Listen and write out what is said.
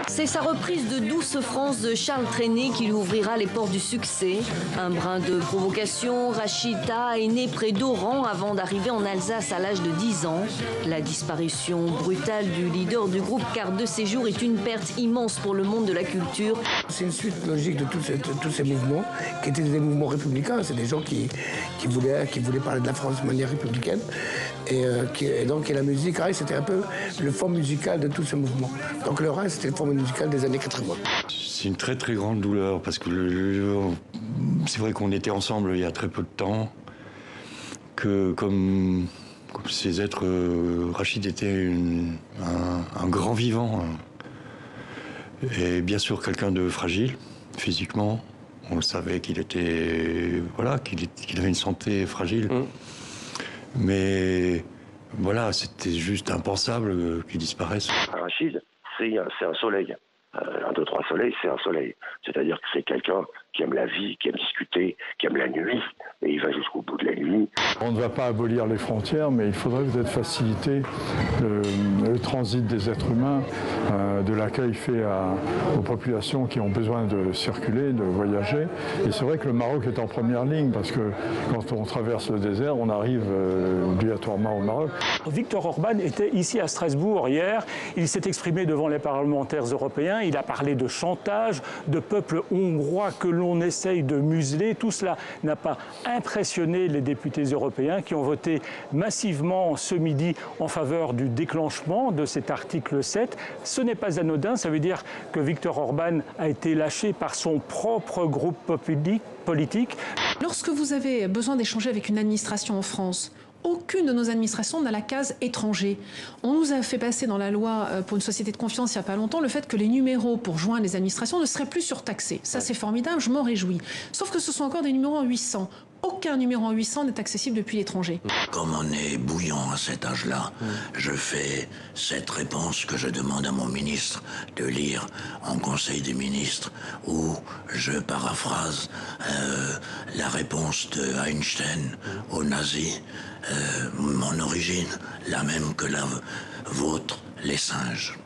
C'est sa reprise de Douce France de Charles Trenet qui lui ouvrira les portes du succès. Un brin de provocation, Rachida est née près d'Oran avant d'arriver en Alsace à l'âge de 10 ans. La disparition brutale du leader du groupe Carte de Séjour est une perte immense pour le monde de la culture. C'est une suite logique de tous ces mouvements qui étaient des mouvements républicains. C'est des gens qui voulaient parler de la France de manière républicaine. Et donc la musique, c'était un peu le fond musical de tout ce mouvement. Donc le Rhin, c'était le fond musical des années 80. C'est une très très grande douleur parce que c'est vrai qu'on était ensemble il y a très peu de temps, que comme ces êtres, Rachid était un grand vivant et bien sûr quelqu'un de fragile physiquement. On le savait qu'il était qu'il avait une santé fragile. Mais voilà, c'était juste impensable qu'il disparaisse. Rachid, c'est un soleil. 1, 2, 3 soleils, c'est un soleil. C'est-à-dire que c'est quelqu'un qui aime la vie, qui aime discuter, qui aime la nuit, et il va jusqu'au bout de la nuit. On ne va pas abolir les frontières, mais il faudrait peut-être faciliter le transit des êtres humains, de l'accueil fait aux populations qui ont besoin de circuler, de voyager. Et c'est vrai que le Maroc est en première ligne, parce que quand on traverse le désert, on arrive obligatoirement au Maroc. Viktor Orban était ici à Strasbourg hier. Il s'est exprimé devant les parlementaires européens. Il a parlé de chantage, de peuple hongrois que l'on essaye de museler. Tout cela n'a pas impressionné les députés européens qui ont voté massivement ce midi en faveur du déclenchement de cet article 7. Ce n'est pas anodin, ça veut dire que Viktor Orban a été lâché par son propre groupe politique. Lorsque vous avez besoin d'échanger avec une administration en France, aucune de nos administrations n'a la case étranger. On nous a fait passer dans la loi pour une société de confiance il n'y a pas longtemps le fait que les numéros pour joindre les administrations ne seraient plus surtaxés. Ça, c'est formidable, je m'en réjouis. Sauf que ce sont encore des numéros en 800. Aucun numéro en 800 n'est accessible depuis l'étranger. Comme on est bouillant à cet âge-là, je fais cette réponse que je demande à mon ministre de lire en Conseil des ministres, où je paraphrase la réponse de Einstein aux nazis, mon origine, la même que la vôtre, les singes.